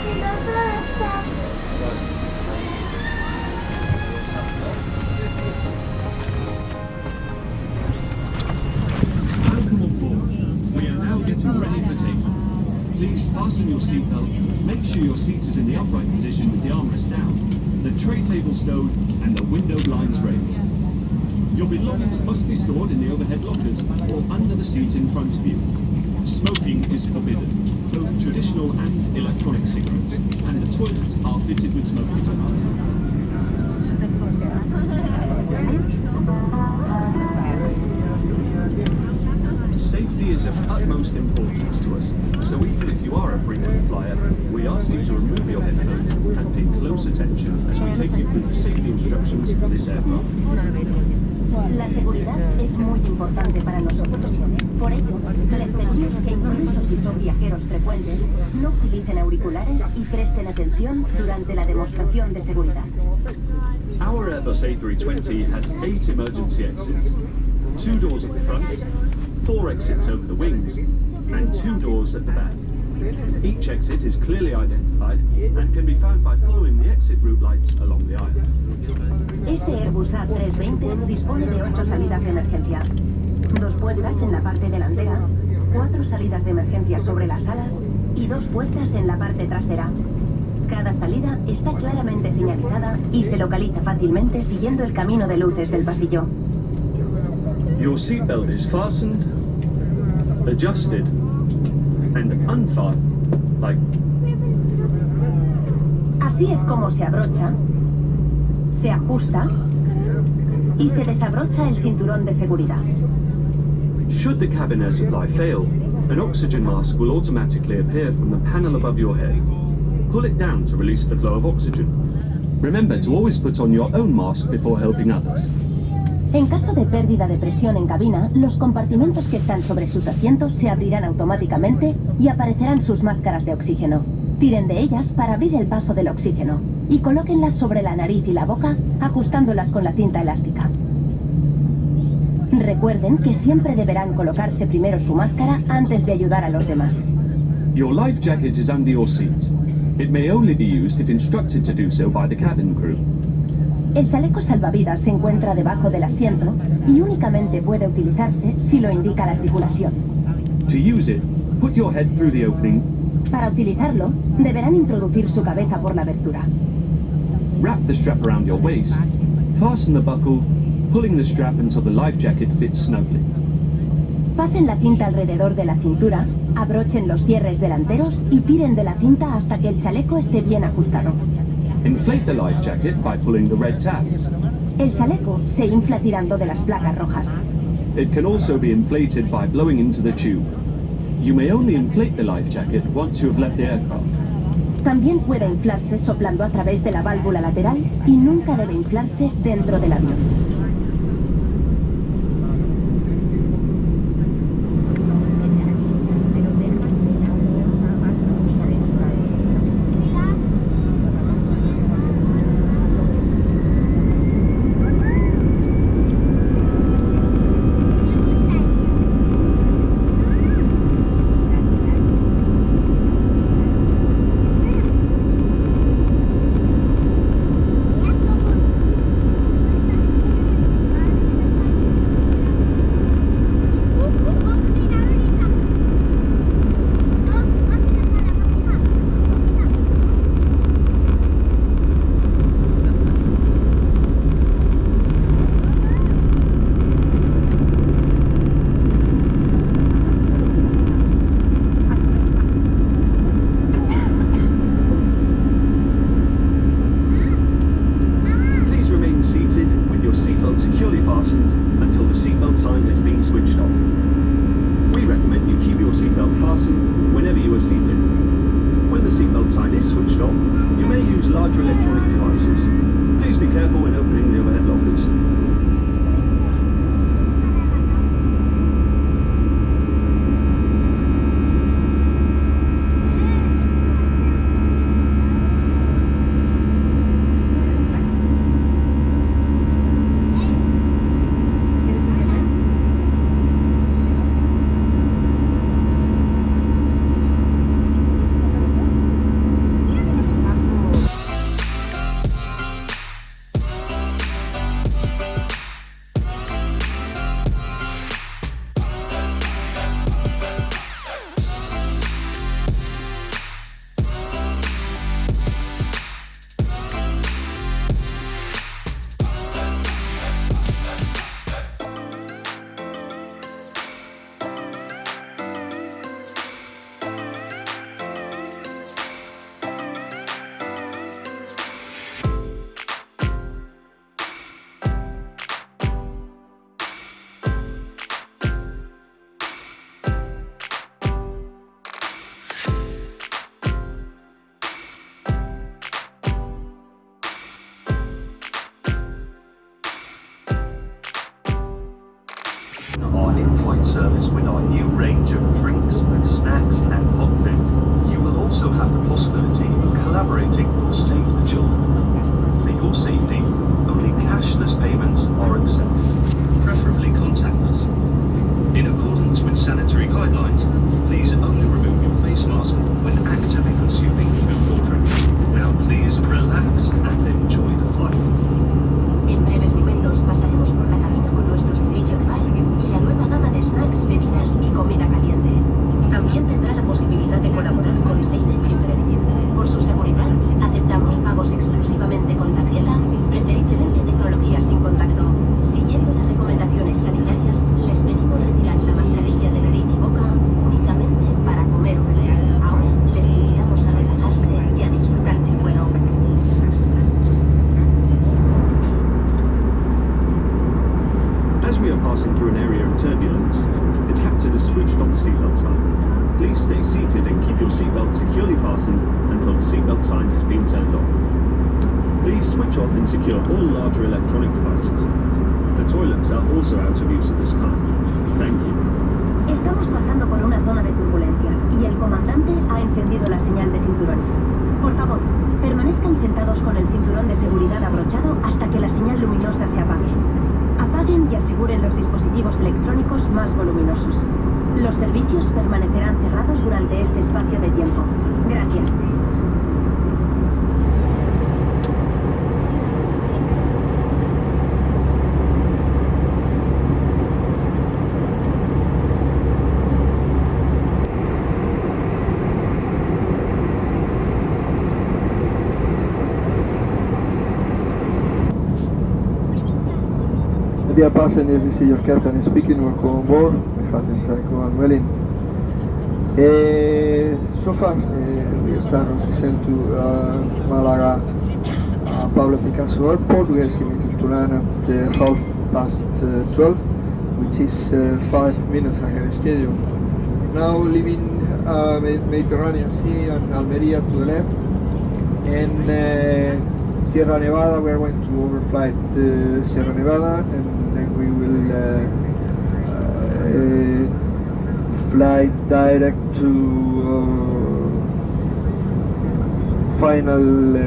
Welcome on board. We are now getting ready for takeoff. Please fasten your seatbelt. Make sure your seat is in the upright position with the armrest down, the tray table stowed, and the window blinds raised. Your belongings must be stored in the overhead lockers or under the seat in front of you. Smoking is forbidden, both traditional and electronic cigarettes, and the toilets are fitted with smoke detectors. Safety is of utmost importance to us, so even if you are a frequent flyer, we ask you to remove your headphones and pay close attention as we take you through the safety instructions for this aircraft. La seguridad es muy importante para nosotros. Por ello, les pedimos que incluso si son viajeros frecuentes, no utilicen auriculares y presten atención durante la demostración de seguridad. Our Airbus A320 has 8 emergency exits, 2 doors at the front, 4 exits over the wings, and 2 doors at the back. Each exit is clearly identified and can be found by following the exit route lights along the aisle. Este Airbus A320 dispone de 8 salidas de emergencia, 2 puertas en la parte delantera, 4 salidas de emergencia sobre las alas y 2 puertas en la parte trasera. Cada salida está claramente señalizada y se localiza fácilmente siguiendo el camino de luces del pasillo. Your seatbelt is fastened, adjusted, and unfastened like... Así es como se abrocha, se ajusta y se desabrocha el cinturón de seguridad. Should the cabin air supply fail, an oxygen mask will automatically appear from the panel above your head. Pull it down to release the flow of oxygen. Remember to always put on your own mask before helping others. En caso de pérdida de presión en cabina, los compartimentos que están sobre sus asientos se abrirán automáticamente y aparecerán sus máscaras de oxígeno. Tiren de ellas para abrir el paso del oxígeno y colóquenlas sobre la nariz y la boca, ajustándolas con la cinta elástica. Recuerden que siempre deberán colocarse primero su máscara antes de ayudar a los demás. Your life jacket is under your seat. It may only be used if instructed to do so by the cabin crew. El chaleco salvavidas se encuentra debajo del asiento y únicamente puede utilizarse si lo indica la tripulación. To use it, put your head through the opening. Para utilizarlo, deberán introducir su cabeza por la abertura. Wrap the strap around your waist. Fasten the buckle, pulling the strap until the life jacket fits snugly. Pasen la cinta alrededor de la cintura, abrochen los cierres delanteros y tiren de la cinta hasta que el chaleco esté bien ajustado. Inflate the life jacket by pulling the red tabs. El chaleco se infla tirando de las placas rojas. It can also be inflated by blowing into the tube. You may only inflate the life jacket once you have left the aircraft. También puede inflarse soplando a través de la válvula lateral y nunca debe inflarse dentro del avión. collaborating will save the children. For your safety, only cashless payments are accepted, preferably contactless. In accordance with sanitary guidelines, please only remove your face mask when actively consuming food or drink. Now please relax and enjoy the flight. En breves momentos pasaremos por la cabina con nuestro servicio de bar y la nueva gama de snacks, bebidas y comida caliente. También tendrá la posibilidad de colaborar con Save the Children. Por su seguridad, aceptamos pagos exclusivamente con tarjeta, preferiblemente tecnología sin contacto. Siguiendo las recomendaciones sanitarias, les pedimos retirar la mascarilla de nariz y boca únicamente para comer o beber. Ahora les invitamos a relajarse y a disfrutar del vuelo. As we are passing through an area of turbulence, the captain has switched off the seatbelt sign. Please stay seated and keep your seatbelt securely fastened until the seatbelt sign has been turned off. Please switch off and secure all larger electronic devices. The toilets are also out of use at this time. Thank you. Estamos pasando por una zona de turbulencias y el comandante ha encendido la señal de cinturones. Por favor, permanezcan sentados con el cinturón de seguridad abrochado hasta que la señal luminosa se apague. Apaguen y aseguren los dispositivos electrónicos más voluminosos. Los servicios permanecerán cerrados durante este espacio de tiempo. Gracias. Dear passengers, this is your captain speaking. Welcome on board. My father Taco and Vueling. So far, we start on descent to Malaga, Pablo Picasso Airport. We are estimated to land at 12:30, which is 5 minutes ahead of schedule. Now leaving Mediterranean Sea and Almeria to the left, and Sierra Nevada. We are going to overflight Sierra Nevada, and then we will fly direct to final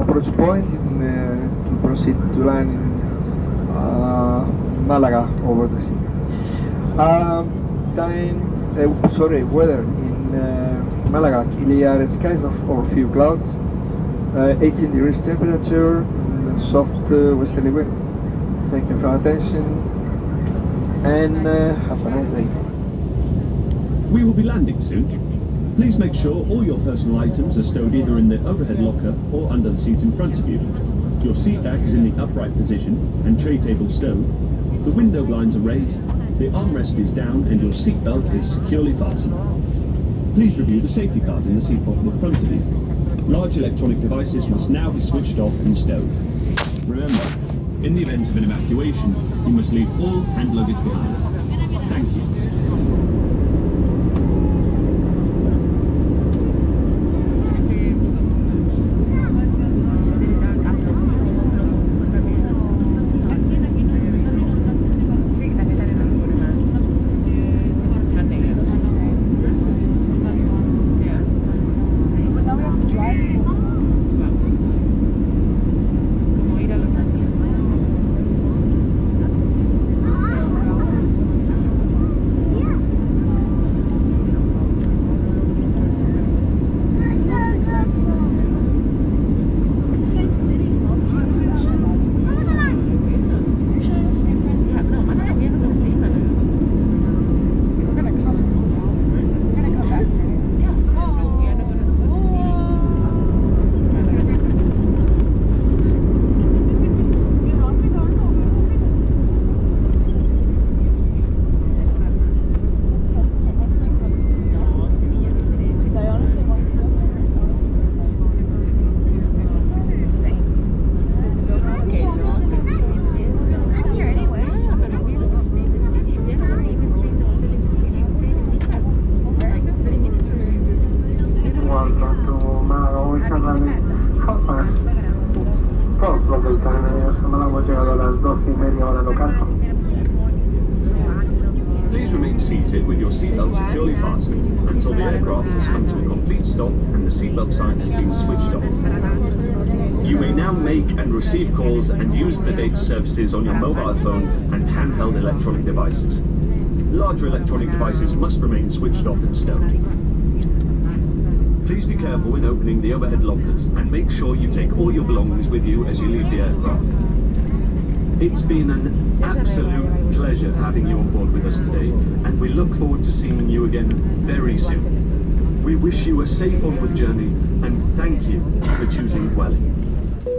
approach point to proceed to land in Malaga over the sea. Weather in Malaga, clear skies or few clouds. 18 degrees temperature, and soft westerly wind. Thank you for your attention, and have a nice day. We will be landing soon. Please make sure all your personal items are stowed either in the overhead locker or under the seat in front of you. Your seat back is in the upright position and tray table stowed. The window blinds are raised, the armrest is down, and your seat belt is securely fastened. Please review the safety card in the seat pocket in front of you. Large electronic devices must now be switched off and stowed. Remember, in the event of an evacuation, you must leave all hand luggage behind. Thank you. seated with your seatbelt securely fastened until the aircraft has come to a complete stop and the seatbelt sign has been switched off. You may now make and receive calls and use the data services on your mobile phone and handheld electronic devices. Larger electronic devices must remain switched off and stowed. Please be careful when opening the overhead lockers and make sure you take all your belongings with you as you leave the aircraft. It's been an absolute pleasure having you on board with us today, and we look forward to seeing you again very soon. We wish you a safe onward journey and thank you for choosing Vueling.